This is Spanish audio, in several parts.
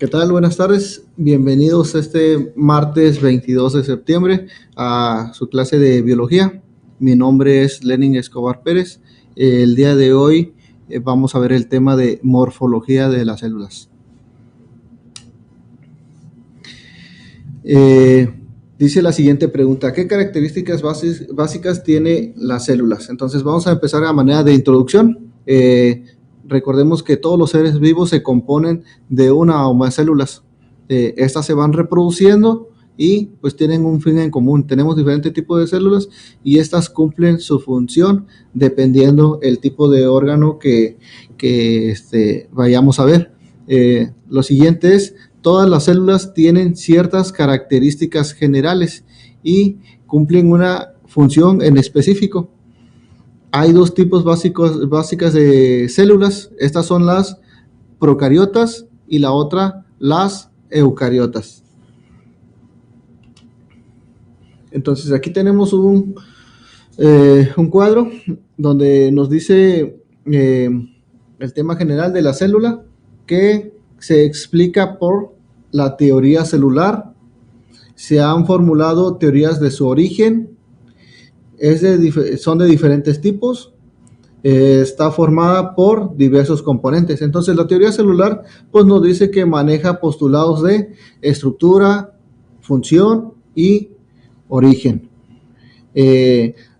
¿Qué tal? Buenas tardes. Bienvenidos este martes 22 de septiembre a su clase de biología. Mi nombre es Lenin Escobar Pérez. El día de hoy vamos a ver el tema de morfología de las células. Dice la siguiente pregunta: ¿qué características básicas tiene las células? Entonces vamos a empezar a manera de introducción. Recordemos que todos los seres vivos se componen de una o más células. Estas se van reproduciendo y pues tienen un fin en común. Tenemos diferentes tipos de células y estas cumplen su función dependiendo el tipo de órgano que vayamos a ver. Lo siguiente es: todas las células tienen ciertas características generales y cumplen una función en específico. Hay dos tipos básicas de células. Estas son las procariotas y la otra las eucariotas. Entonces aquí tenemos un cuadro donde nos dice el tema general de la célula, que se explica por la teoría celular. Se han formulado teorías de su origen. Son de diferentes tipos. Está formada por diversos componentes. Entonces la teoría celular pues nos dice que maneja postulados de estructura, función y origen.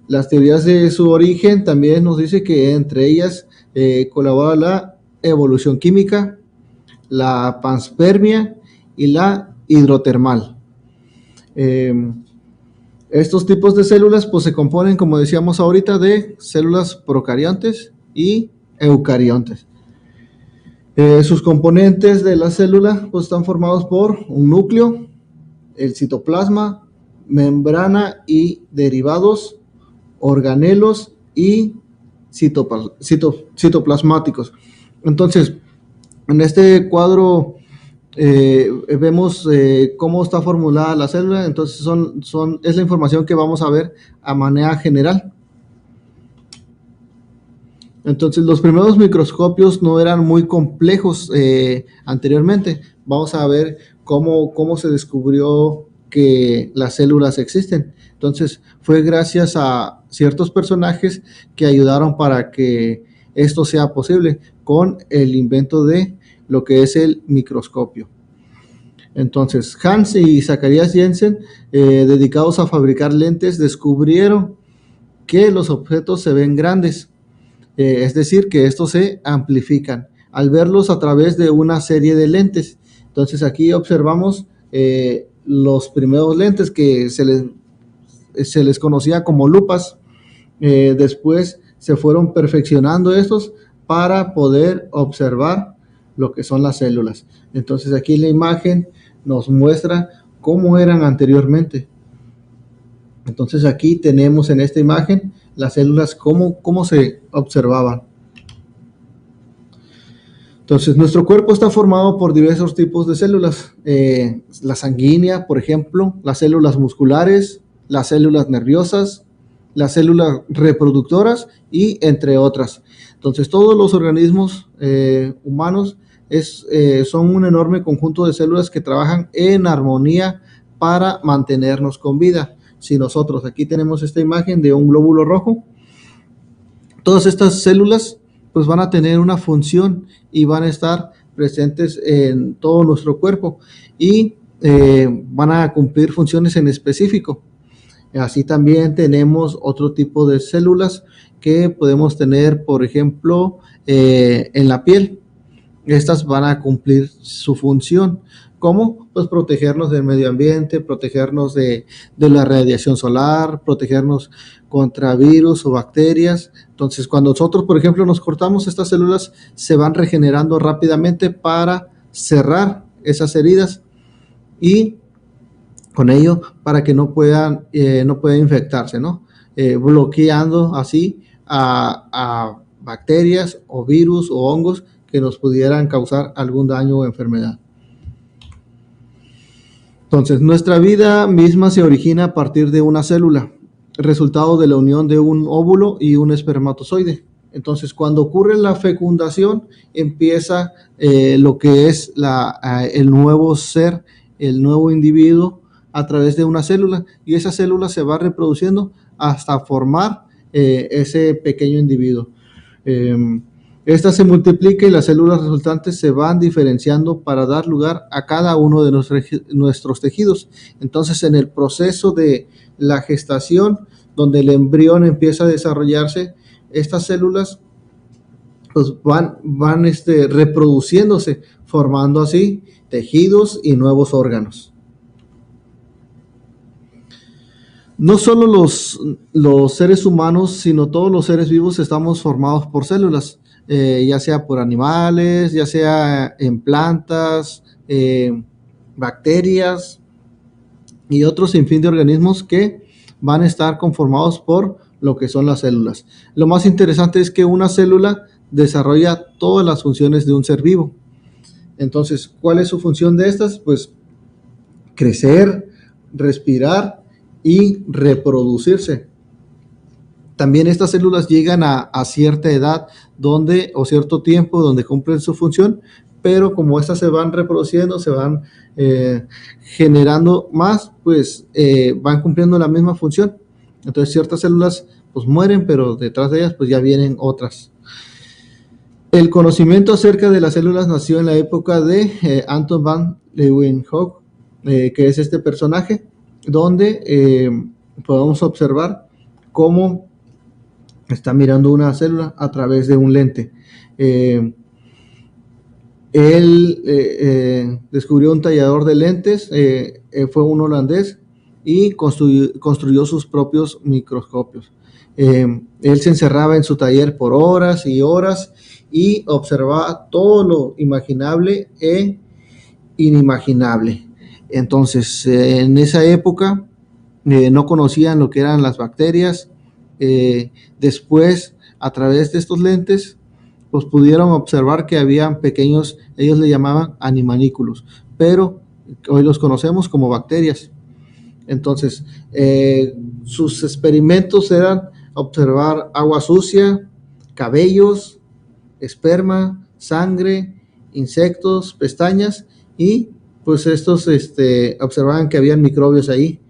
Las teorías de su origen también nos dice que entre ellas colabora la evolución química, la panspermia y la hidrotermal. Estos tipos de células pues se componen, como decíamos ahorita, de células procariontes y eucariontes. Sus componentes de la célula pues están formados por un núcleo, el citoplasma, membrana y derivados, organelos y citoplasmáticos. Entonces, en este cuadro vemos cómo está formulada la célula. Entonces es la información que vamos a ver a manera general. Entonces los primeros microscopios no eran muy complejos anteriormente. Vamos a ver cómo se descubrió que las células existen. Entonces fue gracias a ciertos personajes que ayudaron para que esto sea posible con el invento de lo que es el microscopio. Entonces Hans y Zacharias Jensen, dedicados a fabricar lentes, descubrieron que los objetos se ven grandes, es decir, que estos se amplifican al verlos a través de una serie de lentes. Entonces aquí observamos los primeros lentes que se les conocía como lupas. Después se fueron perfeccionando estos para poder observar lo que son las células. Entonces aquí la imagen nos muestra cómo eran anteriormente. Entonces aquí tenemos en esta imagen las células, cómo se observaban. Entonces nuestro cuerpo está formado por diversos tipos de células. La sanguínea, por ejemplo, las células musculares, las células nerviosas, las células reproductoras y entre otras. Entonces todos los organismos humanos son un enorme conjunto de células que trabajan en armonía para mantenernos con vida. Si nosotros aquí tenemos esta imagen de un glóbulo rojo, todas estas células pues van a tener una función y van a estar presentes en todo nuestro cuerpo y van a cumplir funciones en específico. Así también tenemos otro tipo de células que podemos tener, por ejemplo, en la piel. Estas van a cumplir su función. ¿Cómo? Pues protegernos del medio ambiente, protegernos de la radiación solar, protegernos contra virus o bacterias. Entonces, cuando nosotros, por ejemplo, nos cortamos, estas células se van regenerando rápidamente para cerrar esas heridas y con ello para que no puedan infectarse, ¿no? Bloqueando así a bacterias o virus o hongos que nos pudieran causar algún daño o enfermedad. Entonces, nuestra vida misma se origina a partir de una célula, resultado de la unión de un óvulo y un espermatozoide. Entonces, cuando ocurre la fecundación, empieza lo que es el nuevo ser, el nuevo individuo a través de una célula, y esa célula se va reproduciendo hasta formar ese pequeño individuo. Esta se multiplica y las células resultantes se van diferenciando para dar lugar a cada uno de nuestros tejidos. Entonces, en el proceso de la gestación, donde el embrión empieza a desarrollarse, estas células pues van reproduciéndose, formando así tejidos y nuevos órganos. No solo los seres humanos, sino todos los seres vivos estamos formados por células, ya sea por animales, ya sea en plantas, bacterias y otros sinfín de organismos que van a estar conformados por lo que son las células. Lo más interesante es que una célula desarrolla todas las funciones de un ser vivo. Entonces, ¿cuál es su función de estas? Pues crecer, respirar y reproducirse. También estas células llegan a cierta edad o cierto tiempo donde cumplen su función, pero como estas se van reproduciendo, se van generando más, pues van cumpliendo la misma función. Entonces ciertas células pues mueren, pero detrás de ellas pues ya vienen otras. El conocimiento acerca de las células nació en la época de Anton van Leeuwenhoek, que es este personaje, donde podemos observar cómo está mirando una célula a través de un lente. Él descubrió un tallador de lentes, fue un holandés y construyó sus propios microscopios. Él se encerraba en su taller por horas y horas y observaba todo lo imaginable e inimaginable. Entonces, en esa época no conocían lo que eran las bacterias. Después, a través de estos lentes, pues pudieron observar que habían pequeños, ellos le llamaban animalículos, pero hoy los conocemos como bacterias. Entonces, sus experimentos eran observar agua sucia, cabellos, esperma, sangre, insectos, pestañas, y pues estos observaban que habían microbios ahí.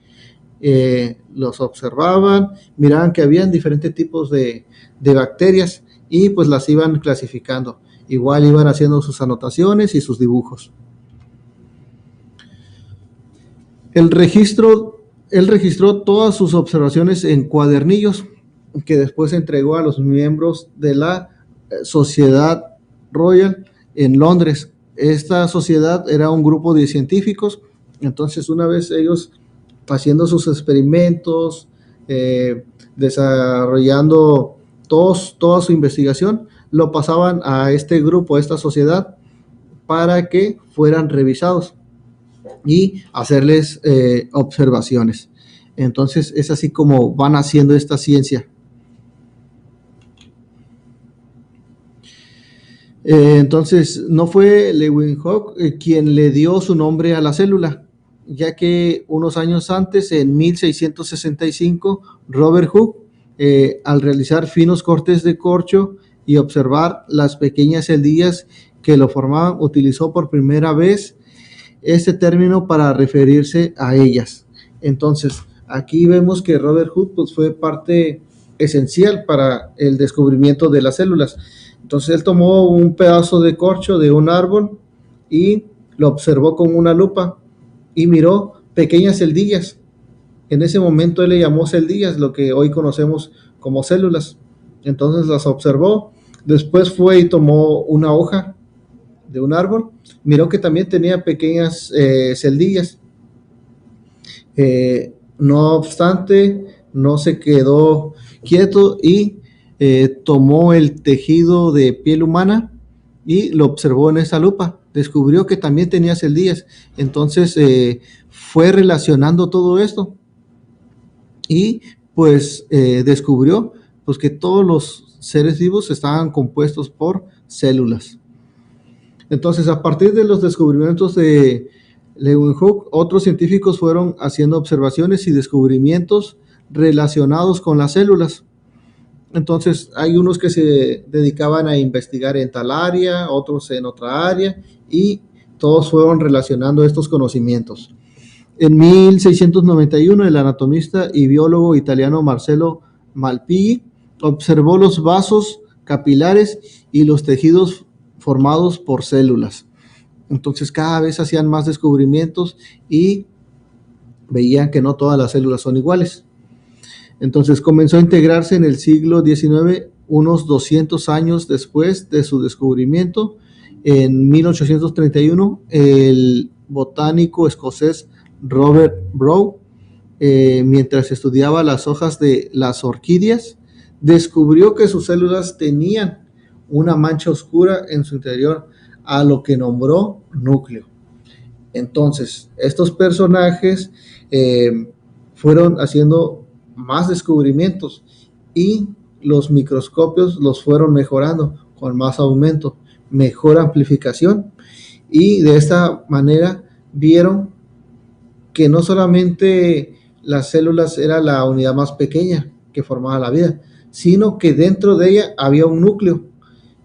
Los observaban, miraban que habían diferentes tipos de bacterias y pues las iban clasificando. Igual iban haciendo sus anotaciones y sus dibujos. Él registró todas sus observaciones en cuadernillos que después entregó a los miembros de la Sociedad Royal en Londres. Esta sociedad era un grupo de científicos. Entonces, una vez ellos haciendo sus experimentos, desarrollando toda su investigación, lo pasaban a este grupo, a esta sociedad, para que fueran revisados y hacerles observaciones. Entonces, es así como van haciendo esta ciencia. Entonces, no fue Leeuwenhoek quien le dio su nombre a la célula, ya que unos años antes, en 1665, Robert Hooke, al realizar finos cortes de corcho y observar las pequeñas celdillas que lo formaban, utilizó por primera vez este término para referirse a ellas. Entonces, aquí vemos que Robert Hooke pues, fue parte esencial para el descubrimiento de las células. Entonces, él tomó un pedazo de corcho de un árbol y lo observó con una lupa y miró pequeñas celdillas. En ese momento él le llamó celdillas, lo que hoy conocemos como células. Entonces las observó, después fue y tomó una hoja de un árbol, miró que también tenía pequeñas celdillas. No obstante, no se quedó quieto y tomó el tejido de piel humana y lo observó en esa lupa. Descubrió que también tenía celdillas. Entonces fue relacionando todo esto y pues descubrió pues, que todos los seres vivos estaban compuestos por células. Entonces, a partir de los descubrimientos de Leeuwenhoek, otros científicos fueron haciendo observaciones y descubrimientos relacionados con las células. Entonces, hay unos que se dedicaban a investigar en tal área, otros en otra área, y todos fueron relacionando estos conocimientos. En 1691, el anatomista y biólogo italiano Marcello Malpighi observó los vasos capilares y los tejidos formados por células. Entonces, cada vez hacían más descubrimientos y veían que no todas las células son iguales. Entonces, comenzó a integrarse en el siglo XIX, unos 200 años después de su descubrimiento. En 1831, el botánico escocés Robert Brown, mientras estudiaba las hojas de las orquídeas, descubrió que sus células tenían una mancha oscura en su interior, a lo que nombró núcleo. Entonces, estos personajes fueron haciendo más descubrimientos y los microscopios los fueron mejorando con más aumento, mejor amplificación, y de esta manera vieron que no solamente las células era la unidad más pequeña que formaba la vida, sino que dentro de ella había un núcleo.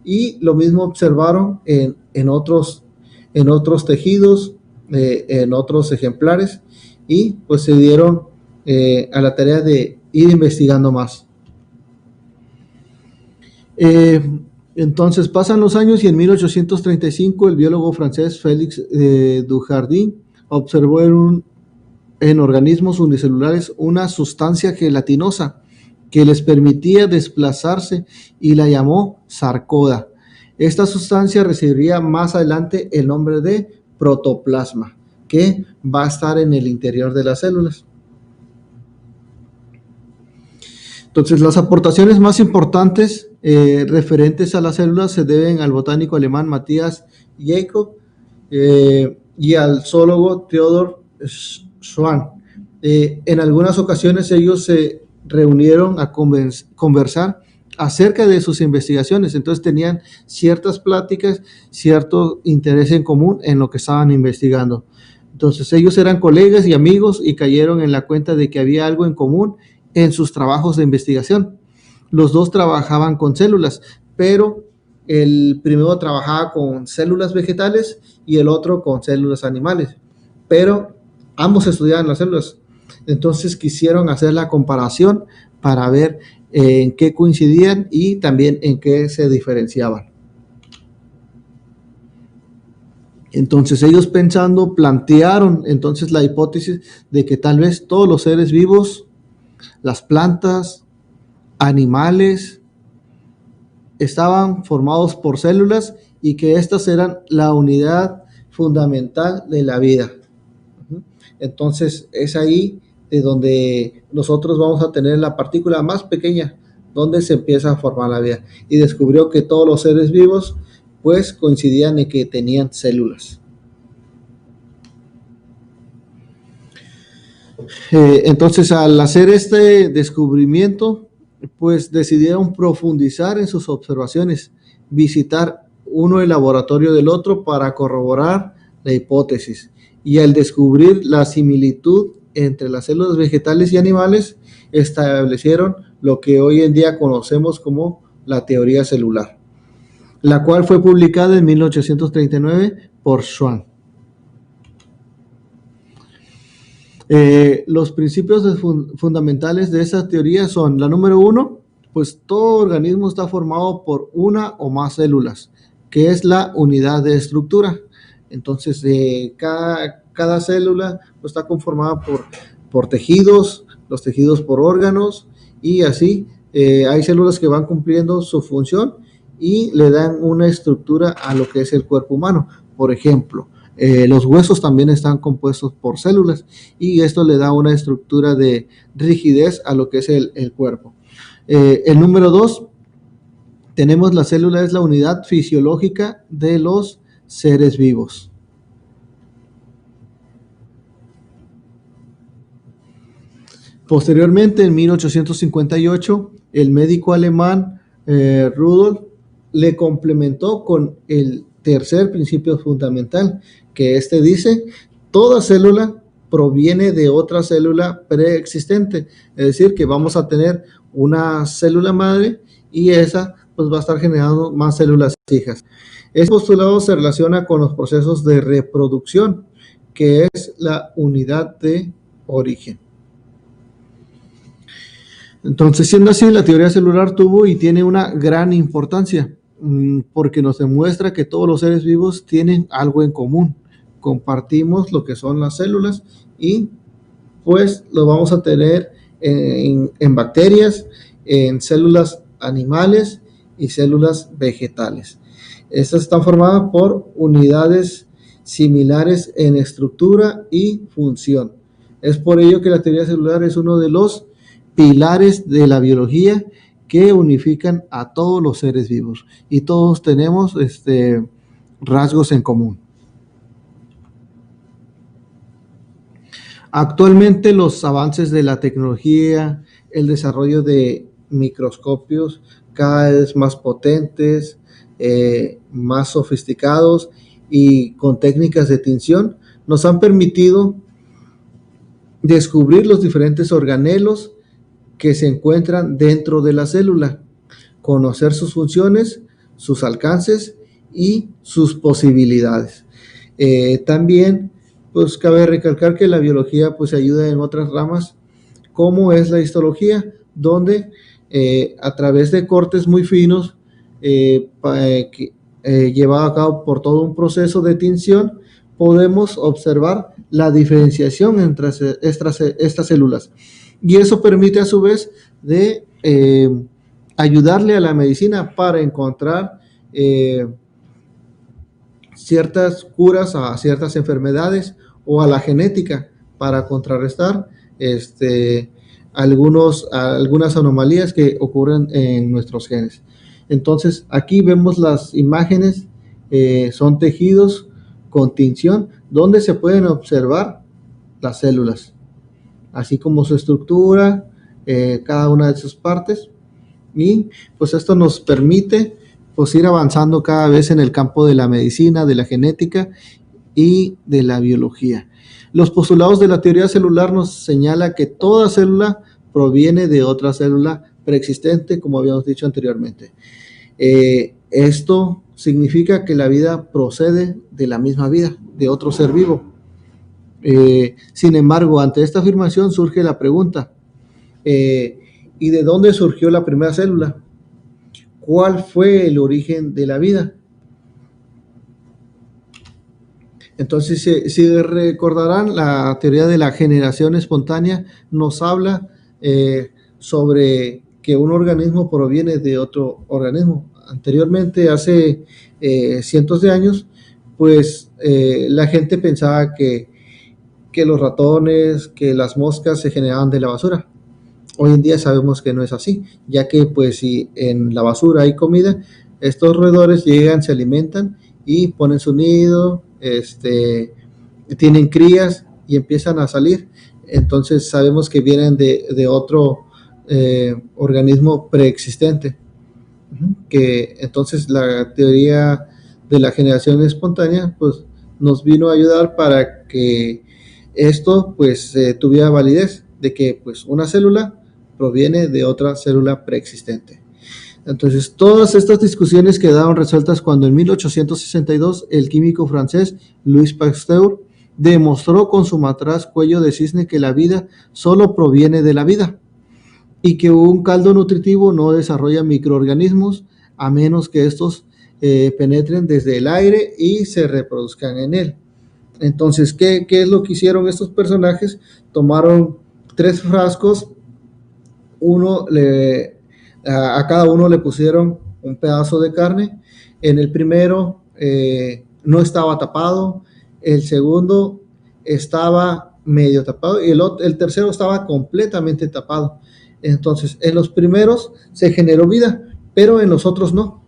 Y lo mismo observaron en otros tejidos, en otros ejemplares, y pues se dieron a la tarea de ir investigando más. Entonces pasan los años y en 1835 el biólogo francés Félix Dujardin observó en organismos unicelulares una sustancia gelatinosa que les permitía desplazarse y la llamó sarcoda. Esta sustancia recibiría más adelante el nombre de protoplasma, que va a estar en el interior de las células. Entonces, las aportaciones más importantes referentes a las células se deben al botánico alemán Matthias Jacob y al zoólogo Theodor Schwann. En algunas ocasiones ellos se reunieron a conversar acerca de sus investigaciones, entonces tenían ciertas pláticas, cierto interés en común en lo que estaban investigando. Entonces ellos eran colegas y amigos y cayeron en la cuenta de que había algo en común en sus trabajos de investigación. Los dos trabajaban con células, pero el primero trabajaba con células vegetales y el otro con células animales, pero ambos estudiaban las células. Entonces quisieron hacer la comparación para ver en qué coincidían y también en qué se diferenciaban. Entonces ellos pensando plantearon entonces la hipótesis de que tal vez todos los seres vivos, las plantas, animales, estaban formados por células y que estas eran la unidad fundamental de la vida. Entonces es ahí de donde nosotros vamos a tener la partícula más pequeña donde se empieza a formar la vida, y descubrió que todos los seres vivos pues coincidían en que tenían células. Entonces al hacer este descubrimiento pues decidieron profundizar en sus observaciones, visitar uno el laboratorio del otro para corroborar la hipótesis, y al descubrir la similitud entre las células vegetales y animales, establecieron lo que hoy en día conocemos como la teoría celular, la cual fue publicada en 1839 por Schwann. Los principios fundamentales de esa teoría son: la número 1, pues todo organismo está formado por una o más células, que es la unidad de estructura. Entonces, cada célula pues, está conformada por tejidos, los tejidos por órganos, y así hay células que van cumpliendo su función y le dan una estructura a lo que es el cuerpo humano. Por ejemplo, los huesos también están compuestos por células, y esto le da una estructura de rigidez a lo que es el cuerpo. El número 2, tenemos la célula es la unidad fisiológica de los seres vivos. Posteriormente, en 1858, el médico alemán Rudolf le complementó con el tercer principio fundamental, que dice: toda célula proviene de otra célula preexistente, es decir, que vamos a tener una célula madre y esa pues va a estar generando más células hijas. Este postulado se relaciona con los procesos de reproducción, que es la unidad de origen. Entonces, siendo así, la teoría celular tuvo y tiene una gran importancia, porque nos demuestra que todos los seres vivos tienen algo en común. Compartimos lo que son las células y pues lo vamos a tener en bacterias, en células animales y células vegetales. Estas están formadas por unidades similares en estructura y función. Es por ello que la teoría celular es uno de los pilares de la biología que unifican a todos los seres vivos y todos tenemos rasgos en común. Actualmente los avances de la tecnología, el desarrollo de microscopios cada vez más potentes, más sofisticados y con técnicas de tinción nos han permitido descubrir los diferentes organelos que se encuentran dentro de la célula, conocer sus funciones, sus alcances y sus posibilidades. También pues cabe recalcar que la biología pues ayuda en otras ramas como es la histología, donde a través de cortes muy finos llevado a cabo por todo un proceso de tinción, podemos observar la diferenciación entre estas células. Y eso permite a su vez de ayudarle a la medicina para encontrar ciertas curas a ciertas enfermedades o a la genética para contrarrestar algunas anomalías que ocurren en nuestros genes. Entonces aquí vemos las imágenes, son tejidos con tinción donde se pueden observar las células, así como su estructura, cada una de sus partes, y pues esto nos permite pues ir avanzando cada vez en el campo de la medicina, de la genética y de la biología. Los postulados de la teoría celular nos señala que toda célula proviene de otra célula preexistente, como habíamos dicho anteriormente. Esto significa que la vida procede de la misma vida, de otro ser vivo. Sin embargo, ante esta afirmación surge la pregunta, ¿y de dónde surgió la primera célula? ¿Cuál fue el origen de la vida? Entonces, si recordarán, la teoría de la generación espontánea nos habla sobre que un organismo proviene de otro organismo. Anteriormente, hace cientos de años, pues la gente pensaba que los ratones, que las moscas se generaban de la basura. Hoy en día sabemos que no es así, ya que pues si en la basura hay comida, estos roedores llegan, se alimentan y ponen su nido, tienen crías y empiezan a salir. Entonces sabemos que vienen de otro organismo preexistente. Que entonces la teoría de la generación espontánea pues nos vino a ayudar para que esto pues tuviera validez, de que pues una célula proviene de otra célula preexistente. Entonces, todas estas discusiones quedaron resueltas cuando en 1862 el químico francés Louis Pasteur demostró con su matraz cuello de cisne que la vida solo proviene de la vida y que un caldo nutritivo no desarrolla microorganismos a menos que estos penetren desde el aire y se reproduzcan en él. Entonces, ¿qué es lo que hicieron estos personajes? Tomaron 3 frascos, a cada uno le pusieron un pedazo de carne. En el primero no estaba tapado, el segundo estaba medio tapado y el tercero estaba completamente tapado. Entonces, en los primeros se generó vida, pero en los otros no.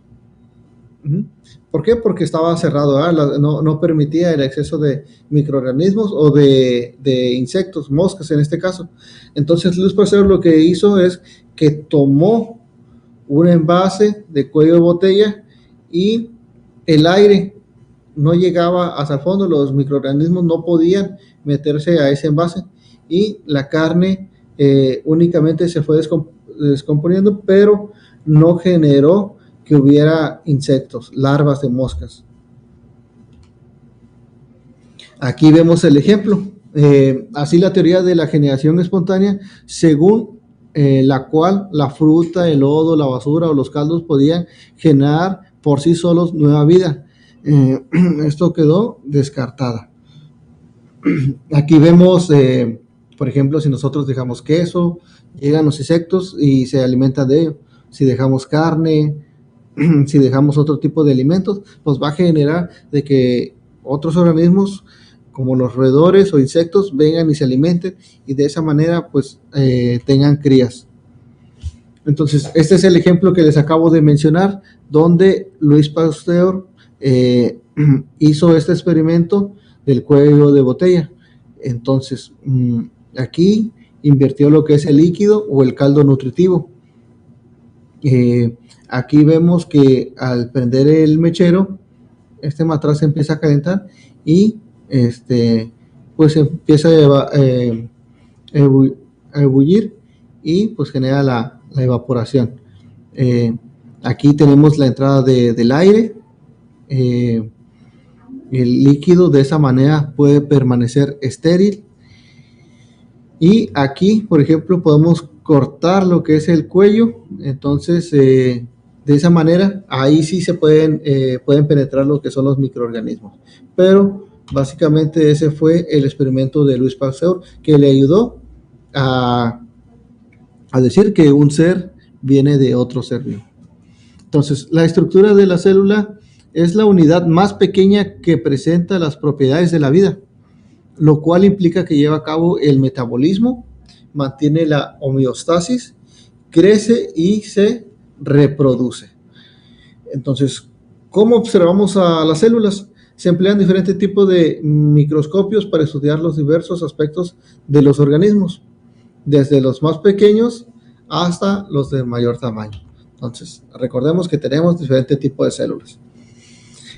¿Por qué? Porque estaba cerrado, no permitía el exceso de microorganismos o de insectos, moscas en este caso. Entonces Louis Pasteur lo que hizo es que tomó un envase de cuello de botella y el aire no llegaba hasta el fondo, los microorganismos no podían meterse a ese envase y la carne únicamente se fue descomponiendo, pero no generó que hubiera insectos, larvas de moscas. Aquí vemos el ejemplo. Así la teoría de la generación espontánea, según la cual la fruta, el lodo, la basura o los caldos podían generar por sí solos nueva vida. Esto quedó descartada. Aquí vemos, por ejemplo, si nosotros dejamos queso, llegan los insectos y se alimentan de ello. Si dejamos carne, si dejamos otro tipo de alimentos, pues va a generar de que otros organismos como los roedores o insectos vengan y se alimenten y de esa manera pues tengan crías. Entonces, este es el ejemplo que les acabo de mencionar, donde Louis Pasteur hizo este experimento del cuello de botella. Entonces, aquí invirtió lo que es el líquido o el caldo nutritivo. Aquí vemos que al prender el mechero, este matraz se empieza a calentar y pues empieza a ebullir y pues genera la evaporación. Aquí tenemos la entrada del aire. El líquido de esa manera puede permanecer estéril. Y aquí, por ejemplo, podemos cortar lo que es el cuello. Entonces, de esa manera, ahí sí se pueden penetrar lo que son los microorganismos. Pero básicamente ese fue el experimento de Louis Pasteur que le ayudó a decir que un ser viene de otro ser vivo. Entonces, la estructura de la célula es la unidad más pequeña que presenta las propiedades de la vida, lo cual implica que lleva a cabo el metabolismo, mantiene la homeostasis, crece y se reproduce. Entonces, ¿cómo observamos a las células? Se emplean diferentes tipos de microscopios para estudiar los diversos aspectos de los organismos, desde los más pequeños hasta los de mayor tamaño. Entonces, recordemos que tenemos diferentes tipos de células.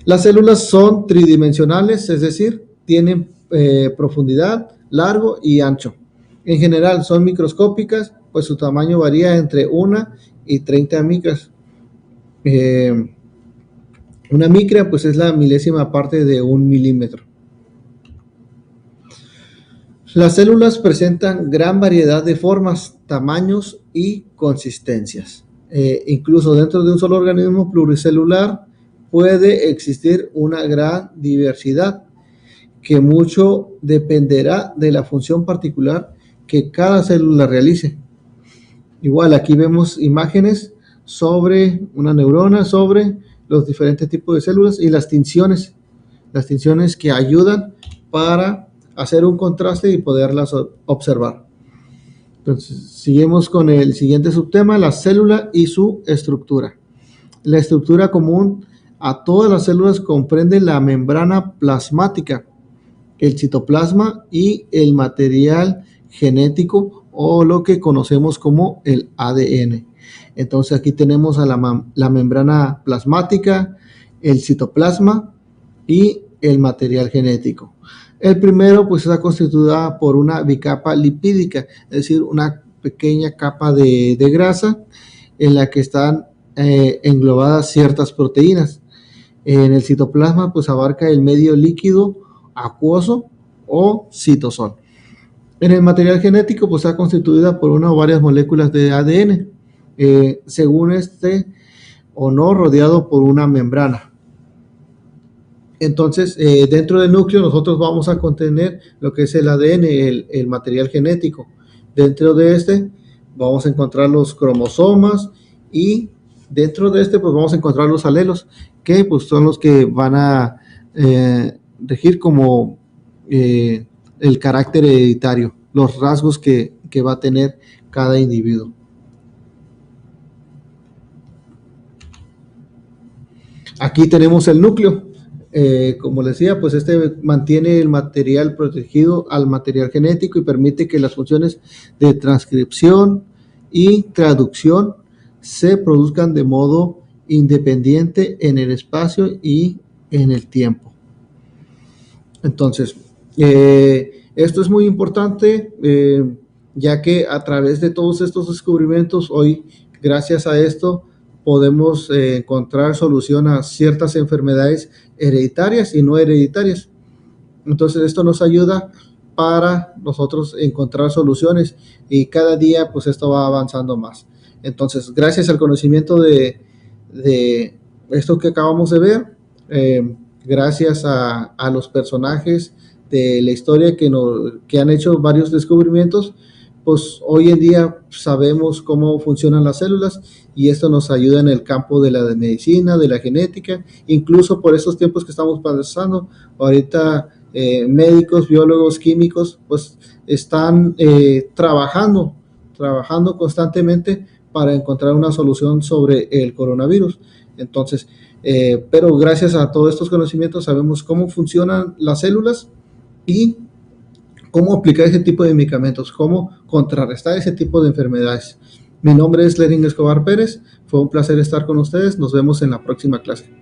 Las células son tridimensionales, es decir, tienen profundidad, largo y ancho. En general son microscópicas, pues su tamaño varía entre 1 y 30 micras. Una micra pues es la milésima parte de 1 milímetro. Las células presentan gran variedad de formas, tamaños y consistencias. Incluso dentro de un solo organismo pluricelular puede existir una gran diversidad que mucho dependerá de la función particular que cada célula realice. Igual aquí vemos imágenes sobre una neurona, sobre los diferentes tipos de células y las tinciones que ayudan para hacer un contraste y poderlas observar. Entonces, seguimos con el siguiente subtema, la célula y su estructura. La estructura común a todas las células comprende la membrana plasmática, el citoplasma y el material genético o lo que conocemos como el ADN. Entonces aquí tenemos a la membrana plasmática, el citoplasma y el material genético. El primero pues está constituida por una bicapa lipídica, es decir, una pequeña capa de grasa en la que están englobadas ciertas proteínas. En el citoplasma pues abarca el medio líquido acuoso o citosol. En el material genético pues está constituida por una o varias moléculas de ADN, según o no rodeado por una membrana. Entonces, dentro del núcleo nosotros vamos a contener lo que es el ADN, el material genético. Dentro de vamos a encontrar los cromosomas y dentro de pues vamos a encontrar los alelos, que pues son los que van a regir como el carácter hereditario, los rasgos que va a tener cada individuo. Aquí tenemos el núcleo. Como les decía, pues mantiene el material protegido al material genético y permite que las funciones de transcripción y traducción se produzcan de modo independiente en el espacio y en el tiempo. Entonces, esto es muy importante, ya que a través de todos estos descubrimientos, hoy, gracias a esto, podemos encontrar solución a ciertas enfermedades hereditarias y no hereditarias. Entonces, esto nos ayuda para nosotros encontrar soluciones y cada día, pues, esto va avanzando más. Entonces, gracias al conocimiento de esto que acabamos de ver, gracias a los personajes de la historia que han hecho varios descubrimientos, pues hoy en día sabemos cómo funcionan las células y esto nos ayuda en el campo de la medicina, de la genética, incluso por estos tiempos que estamos pasando. Ahorita médicos, biólogos, químicos, pues están trabajando constantemente para encontrar una solución sobre el coronavirus. Entonces, pero gracias a todos estos conocimientos sabemos cómo funcionan las células y cómo aplicar ese tipo de medicamentos, cómo contrarrestar ese tipo de enfermedades. Mi nombre es Lenin Escobar Pérez, fue un placer estar con ustedes, nos vemos en la próxima clase.